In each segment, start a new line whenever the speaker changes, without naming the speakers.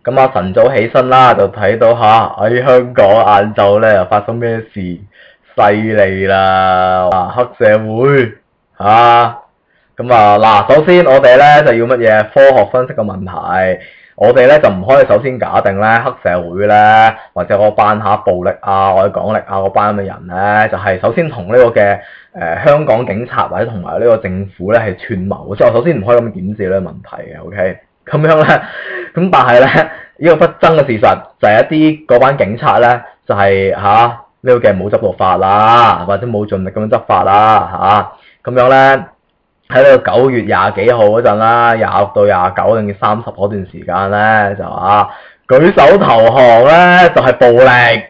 咁啊晨早起身啦，就睇到喺香港晏晝咧又發生咩事，犀利啦！黑社會咁嗱，首先我哋咧就要乜嘢科學分析嘅問題，我哋咧就唔可以首先假定咧黑社會咧或者嗰班暴力或者港力嗰班咁嘅人咧，就係首先同呢個嘅香港警察或者同埋呢個政府咧係串謀，即係我首先唔可以咁檢視呢個問題嘅 ，OK？咁樣咧，咁但係咧呢個不爭嘅事實就係一啲嗰班警察咧就係呢個嘅冇執到法啦，或者冇盡力咁樣執法啦咁樣咧。喺呢個9月20幾號嗰陣啦，26到29定30嗰段時間咧，就舉手投降咧就係暴力，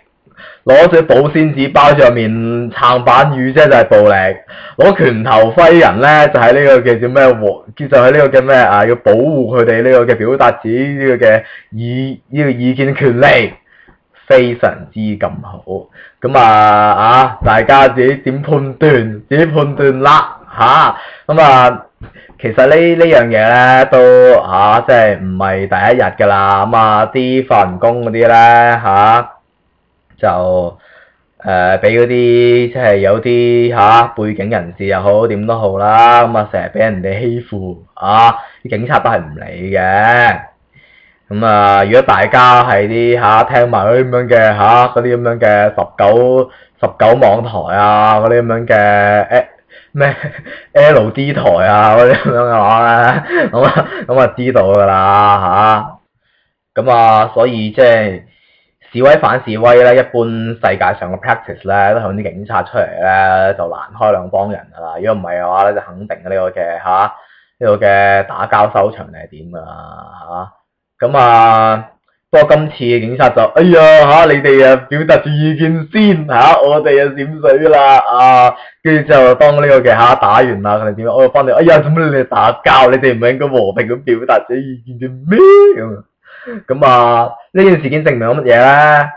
攞住保鮮紙包住入面撐板魚啫就係暴力，攞拳頭揮人咧就係呢個嘅叫咩就係呢個嘅咩要保護佢哋呢個嘅表達自己呢個嘅意見權利，非常之咁好。咁大家自己點判斷？自己判斷啦。其實呢樣嘢咧都即係唔係第一日㗎啦。啲發人工嗰啲咧就俾嗰啲即係有啲背景人士又好點都好啦，成日俾人哋欺負啲警察都係唔理嘅。如果大家係啲聽埋嗰啲咁樣嘅嗰啲咁樣嘅19網台嗰啲咁樣嘅咩 LD 台嗰啲咁樣嘅話咧，咁知道㗎啦所以即係示威反示威咧，一般世界上嘅 practice 咧都向啲警察出嚟咧就攔開兩幫人㗎啦。如果唔係嘅話咧，就肯定呢個嘅呢個嘅打交收場定係點㗎啦不過今次嘅警察就你哋表達住意見先我哋閃水啦跟住之後當呢個嘅打完啦，佢哋點我翻嚟做乜你哋打交？你哋唔係應該和平咁表達自己意見嘅咩？呢件事件證明咗乜嘢咧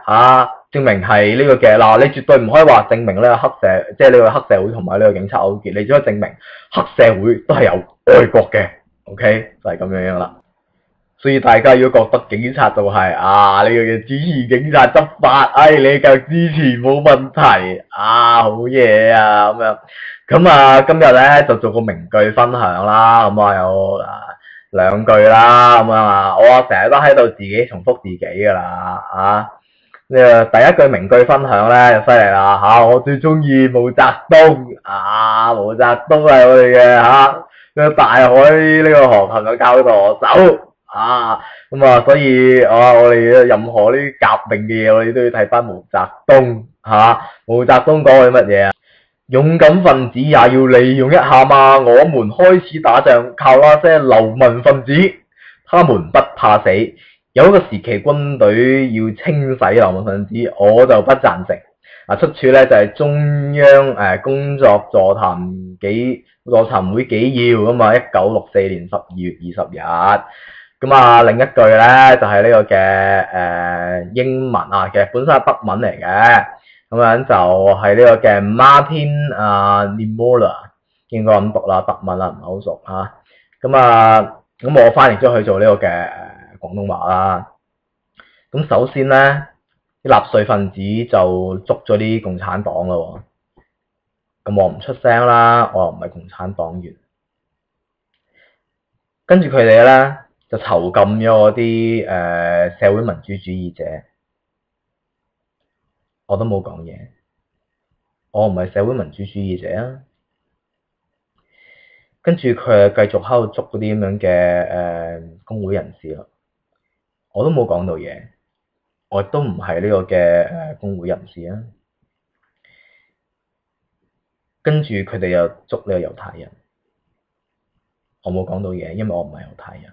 證明係呢個嘅你絕對唔可以話證明呢個即係呢個黑社會同埋呢個警察勾結，你只可以證明黑社會都係有愛國嘅 ，OK 就係咁樣啦。所以大家如果覺得警察就係呢個嘅支持警察執法，你繼續支持冇問題好嘢咁樣。今日咧就做個名句分享啦，有兩句啦，我成日都喺度自己重複自己噶啦呢個第一句名句分享咧就犀利啦我最中意毛澤東毛澤東係我哋嘅呢個大海呢個航行嘅教舵手所以我哋任何呢啲革命嘅嘢，我哋都要睇翻毛澤東毛澤東講嘅乜嘢勇敢分子也要利用一下嘛，我們開始打仗靠那些流氓分子，他們不怕死。有一個時期軍隊要清洗流氓分子，我就不贊成出處咧就係中央工作座談會紀要1964年12月20日。另一句咧就係呢個嘅英文其實本身係德文嚟嘅，咁樣就係呢個嘅 Martin Niemöller 應該咁讀啦，德文啦唔係好熟咁我翻譯咗去做呢個嘅廣東話啦。咁首先咧啲納粹分子就捉咗啲共產黨咯，咁我唔出聲啦，我又唔係共產黨員。跟住佢哋咧就囚禁咗嗰啲社會民主主義者，我都冇講嘢，我唔係社會民主主義者跟住佢繼續喺度捉嗰啲咁樣嘅工會人士咯，我都冇講到嘢，我亦都唔係呢個嘅工會人士跟住佢哋又捉呢個猶太人，我冇講到嘢，因為我唔係猶太人。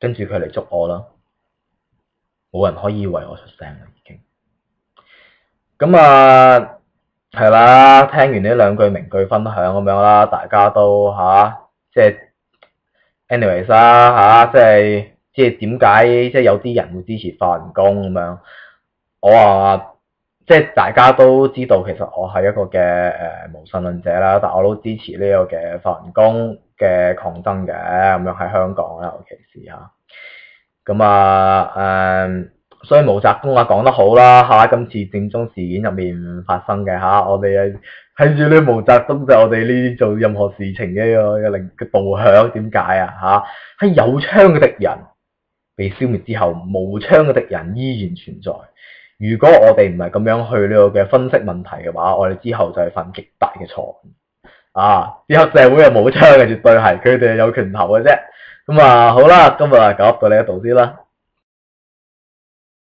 跟住佢嚟捉我啦，冇人可以為我出聲啦，已經。係啦，聽完呢兩句名句分享咁樣啦，大家都即係 anyways 啦即係點解即係有啲人會支持法輪功咁樣？我即係大家都知道，其實我係一個嘅無神論者啦，但我都支持呢個嘅法輪功。嘅抗爭嘅，咁樣喺香港啦，尤其是嚇。咁啊所以毛澤東講得好啦嚇，今次佔中事件入面發生嘅嚇，我哋睇住呢毛澤東就我哋呢啲做任何事情嘅嘅導向，點解啊嚇？喺有槍嘅敵人被消滅之後，無槍嘅敵人依然存在。如果我哋唔係咁樣去呢個嘅分析問題嘅話，我哋之後就係犯極大嘅錯啊！啲黑社會係冇槍嘅，絕對係佢哋係有拳頭嘅啫。咁啊好啦，今日講到呢一度先啦。